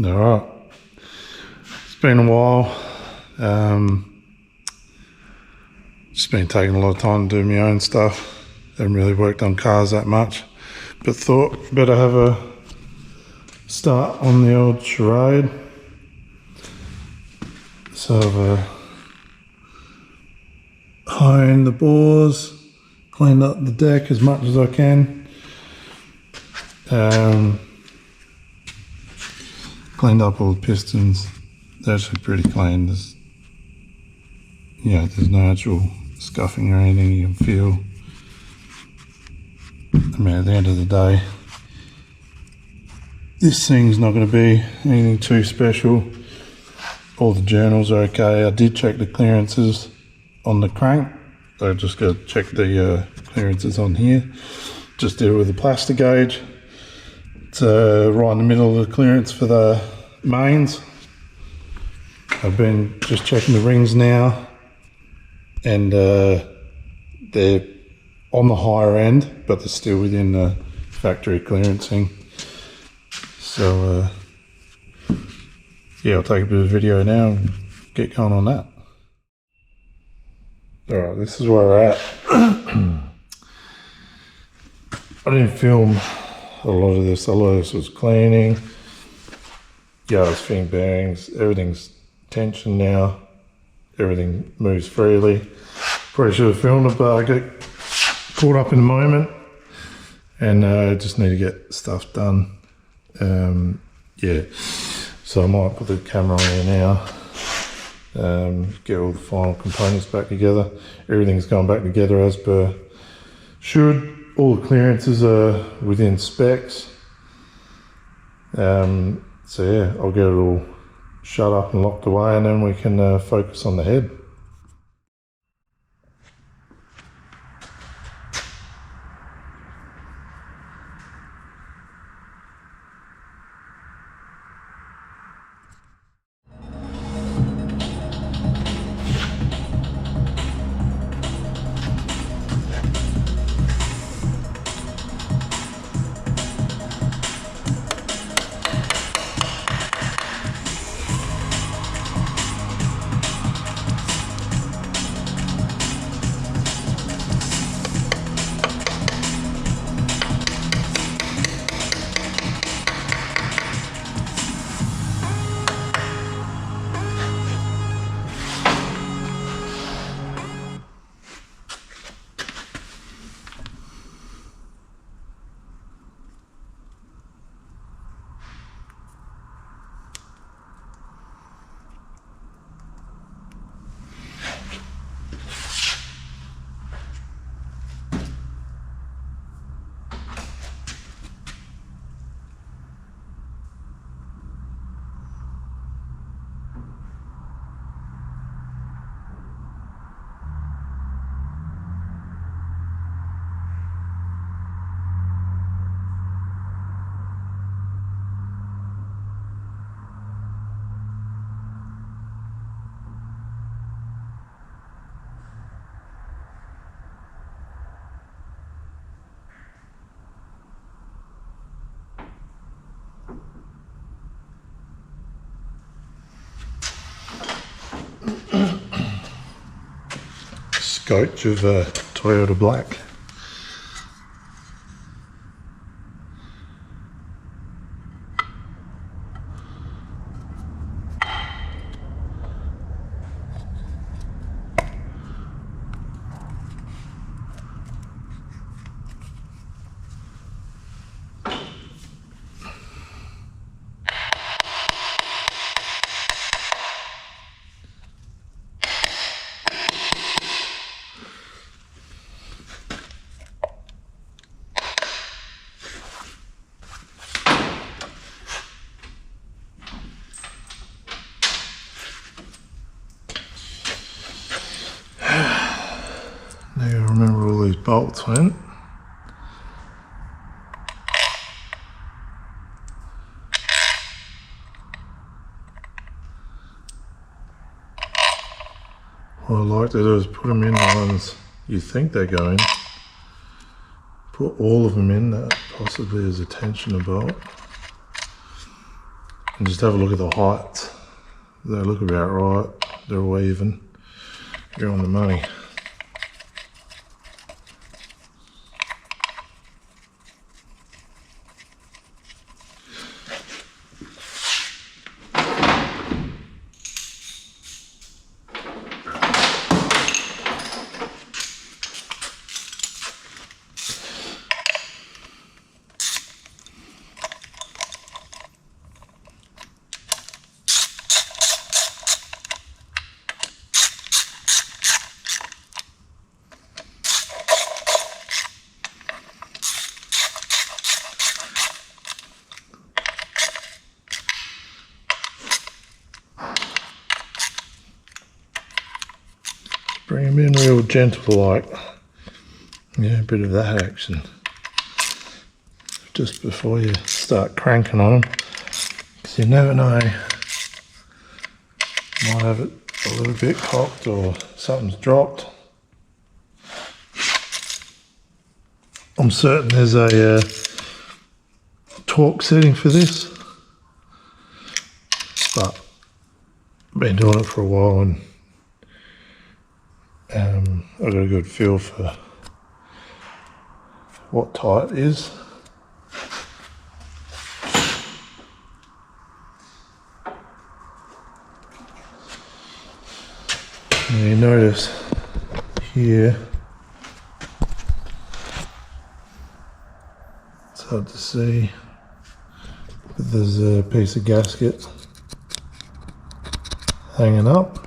Alright, it's been a while. Just been taking a lot of time to do my own stuff. Haven't really worked on cars that much, but thought better have a start on the old Charade. So I've honed the bores, cleaned up the deck as much as I can. Cleaned up all the pistons. They're actually pretty clean. There's no actual scuffing or anything you can feel. I mean, at the end of the day, this thing's not going to be anything too special. All the journals are okay. I did check the clearances on the crank. I just got to check the clearances on here. Just did it with a plastic gauge. It's right in the middle of the clearance for the mains. I've been just checking the rings now, and they're on the higher end, but they're still within the factory clearancing. So yeah, I'll take a bit of video now and get going on that. Alright, this is where we're at. I didn't film a lot of this. A lot of this was cleaning. Yeah, I was fitting bearings. Everything's tension now. Everything moves freely. Probably should have filmed it, but I got caught up in the moment, and I just need to get stuff done. Yeah, so I might put the camera on here now. Get all the final components back together. Everything's gone back together as per should. All the clearances are within specs. So yeah, I'll get it all shut up and locked away, and then we can focus on the head. Scotch of Toyota Black. Now you remember all these bolts went. What I like to do is put them in the ones you think they're going. Put all of them in that possibly is a tensioner bolt. And just have a look at the heights. They look about right. They're all even. You're on the money. Bring them in real gentle, like, yeah, a bit of that action just before you start cranking on them, because you never know, might have it a little bit cocked or something's dropped. I'm certain there's a torque setting for this, but I've been doing it for a while and I've got a good feel for what type it is. And you notice here, it's hard to see, but there's a piece of gasket hanging up.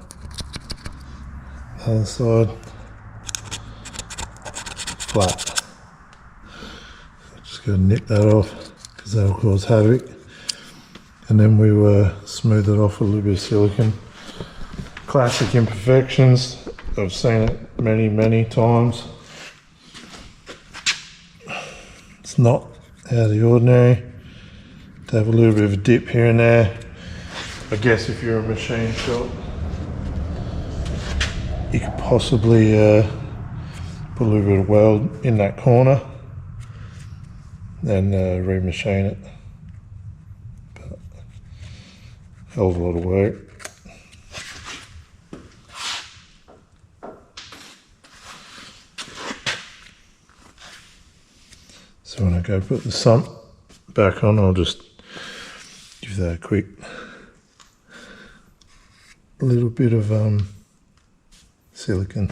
Other side, flat. So just going to nip that off because that'll cause havoc. And then we smooth it off with a little bit of silicone. Classic imperfections. I've seen it many, many times. It's not out of the ordinary to have a little bit of a dip here and there. I guess if you're a machine shop, you could possibly put a little bit of weld in that corner and remachine it. But hell of a lot of work. So when I go put the sump back on, I'll just give that a quick little bit of silicone.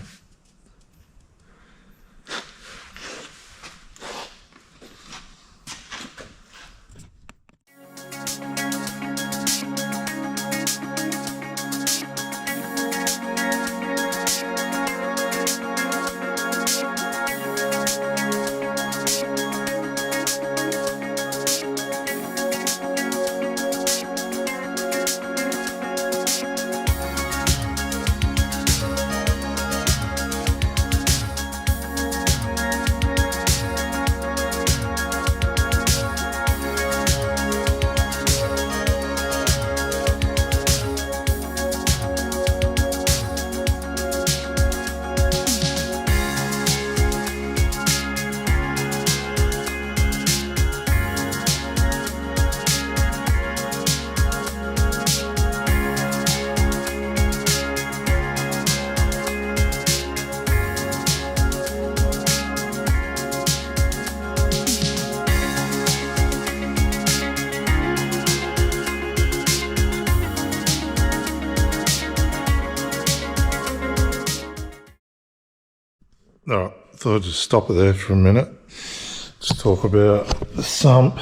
Alright, I thought I'd just stop it there for a minute. Just talk about the sump.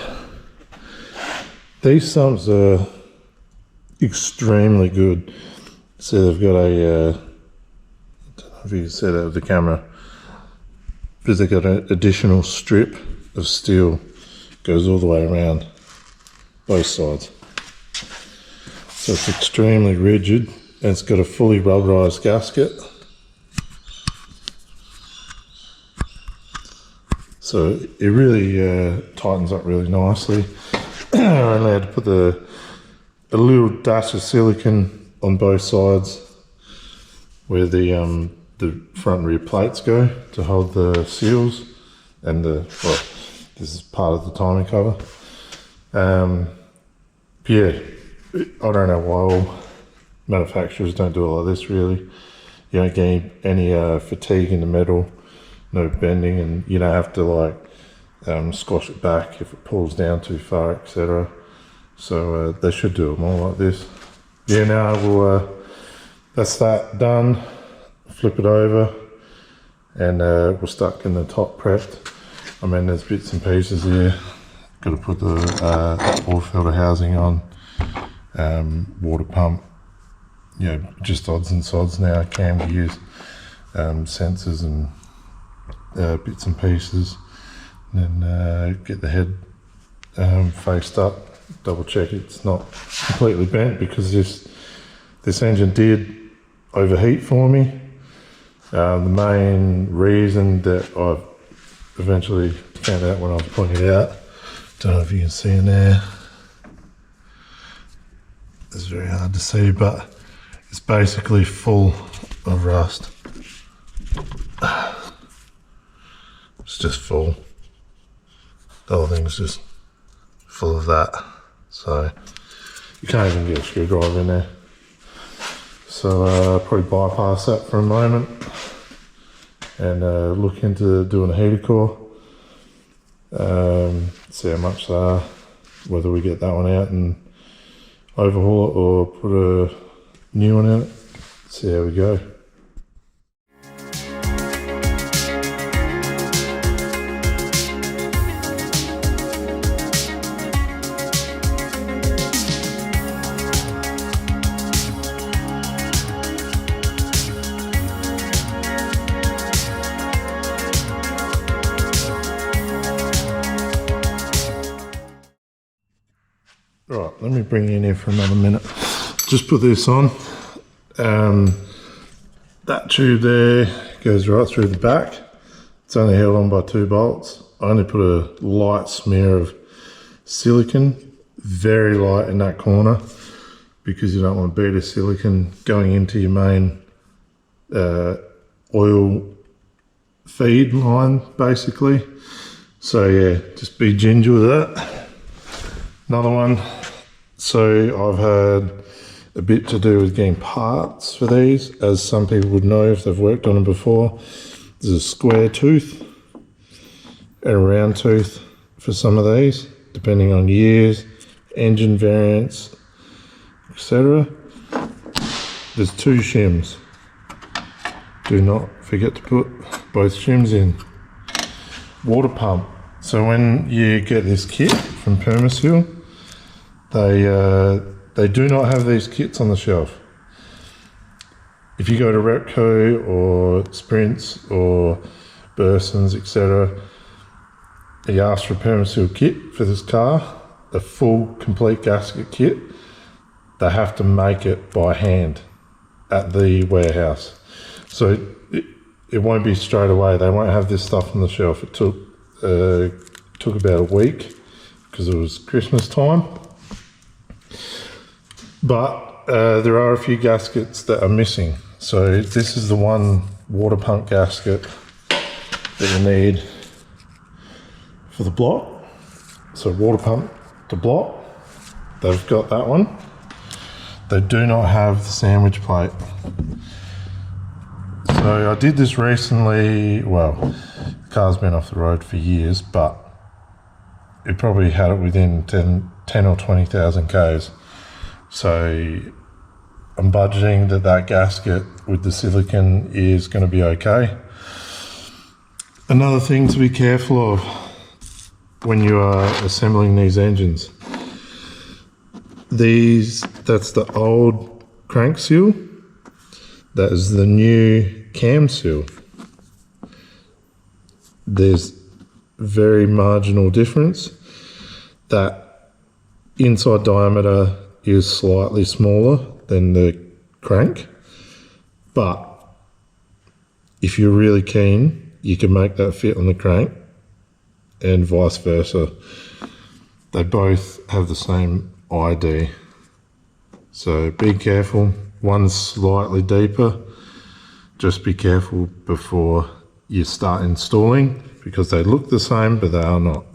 These sumps are extremely good. So they've got a, I don't know if you can see that with the camera, but they've got an additional strip of steel, goes all the way around both sides. So it's extremely rigid and it's got a fully rubberized gasket. So it really tightens up really nicely. I only had to put a little dash of silicone on both sides where the front and rear plates go to hold the seals and this is part of the timing cover. Yeah, I don't know why all manufacturers don't do it like this really. You don't get any fatigue in the metal, no bending, and you don't have to like squash it back if it pulls down too far, etc. So they should do it more like this. Yeah, now that's that done. Flip it over, and we'll start getting the top prepped. I mean, there's bits and pieces here. Got to put the water filter housing on, water pump. You know, just odds and sods now. Cam to use sensors and bits and pieces, and then get the head faced up. Double check it's not completely bent, because this engine did overheat for me. The main reason that I've eventually found out when I was pointing it out, don't know if you can see in there, it's very hard to see, but it's basically full of rust. It's just full. The whole thing's just full of that. So you can't even get a screwdriver in there. So I'll probably bypass that for a moment and look into doing a heater core. See how much they are, whether we get that one out and overhaul it or put a new one in it. See how we go. Right, let me bring you in here for another minute. Just put this on. That tube there goes right through the back. It's only held on by 2 bolts. I only put a light smear of silicone, very light in that corner, because you don't want a bead of silicone going into your main oil feed line, basically. So yeah, just be ginger with that. Another one. So I've had a bit to do with getting parts for these, as some people would know if they've worked on them before. There's a square tooth and a round tooth for some of these, depending on years, engine variants, etc. There's 2 shims. Do not forget to put both shims in. Water pump. So when you get this kit from Permaseal, they do not have these kits on the shelf. If you go to Repco or Sprints or Bursons, etc., you ask for a Permaseal kit for this car, a full complete gasket kit, they have to make it by hand at the warehouse. So it won't be straight away. They won't have this stuff on the shelf. It took about a week because it was Christmas time. But there are a few gaskets that are missing. So this is the one water pump gasket that you need for the block. So water pump to block, they've got that one. They do not have the sandwich plate. So I did this recently. Well, the car's been off the road for years, but it probably had it within 10 or 20,000 Ks. So I'm budgeting that gasket with the silicone is going to be okay. Another thing to be careful of when you are assembling these engines. That's the old crank seal. That is the new cam seal. There's very marginal difference. That inside diameter is slightly smaller than the crank, but if you're really keen, you can make that fit on the crank and vice versa. They both have the same ID. So be careful. One's slightly deeper. Just be careful before you start installing, because they look the same, but they are not.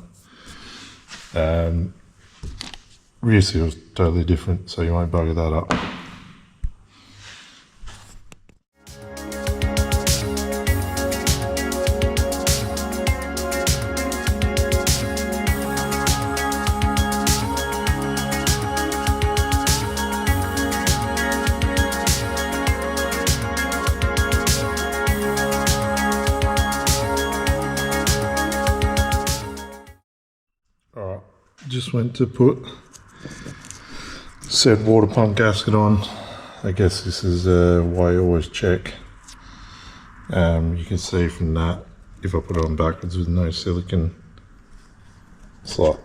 rear seal is totally different, so you won't bugger that up. Alright, just went to put said water pump gasket on. I guess this is why I always check. You can see from that, if I put it on backwards with no silicone, it's like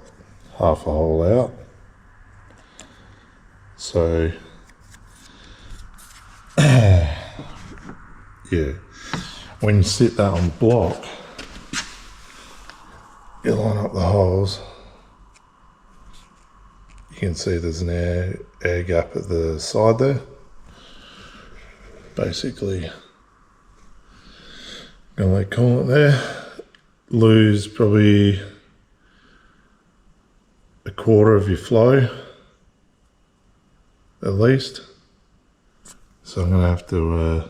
half a hole out. So yeah, when you sit that on block, you line up the holes. You can see there's an air gap at the side there. Basically, I'm gonna let coolant there. Lose probably a quarter of your flow, at least. So I'm gonna have to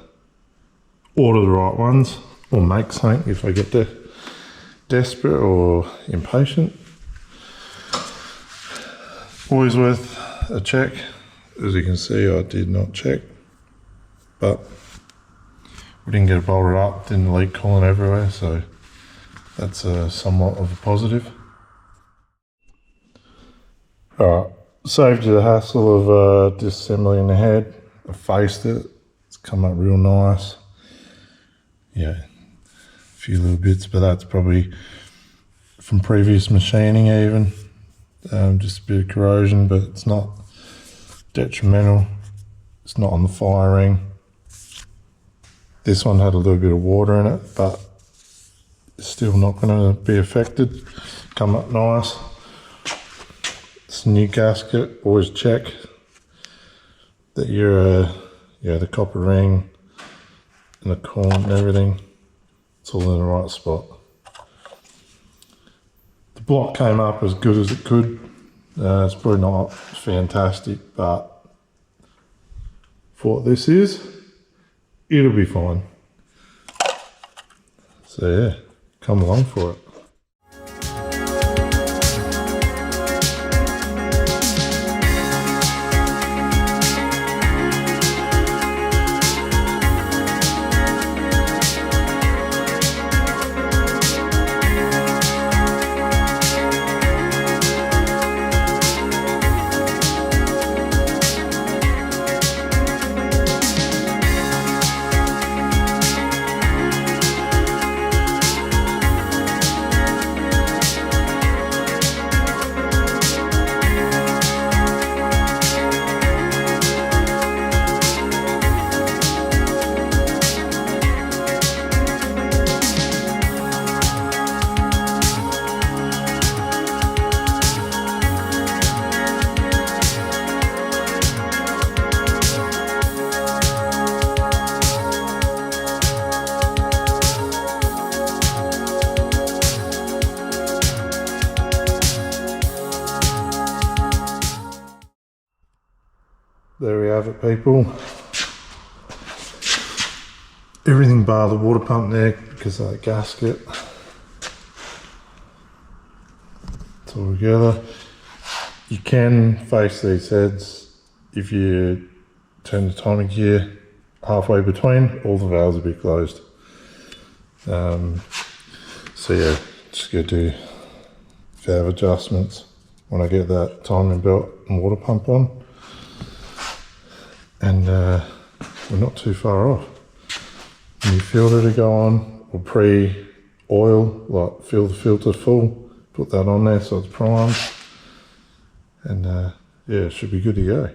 order the right ones, or make something if I get desperate or impatient. Always worth a check. As you can see, I did not check, but we didn't get it bolted up, didn't leak coolant everywhere, so that's somewhat of a positive. Alright, saved you the hassle of disassembling the head. I faced it, it's come up real nice. Yeah, a few little bits, but that's probably from previous machining even. Just a bit of corrosion, but it's not detrimental. It's not on the firing. This one had a little bit of water in it, but it's still not going to be affected. Come up nice. It's a new gasket. Always check that your the copper ring and the coolant and everything, it's all in the right spot. The block came up as good as it could. It's probably not fantastic, but for what this is, it'll be fine. So yeah, come along for it. There we have it, people. Everything bar the water pump there because of that gasket. It's all together. You can face these heads if you turn the timing gear halfway between, all the valves will be closed. So yeah, just go do valve adjustments when I get that timing belt and water pump on. And we're not too far off. When you filter to go on, or pre-oil, like fill the filter full, put that on there so it's primed, and yeah, it should be good to go.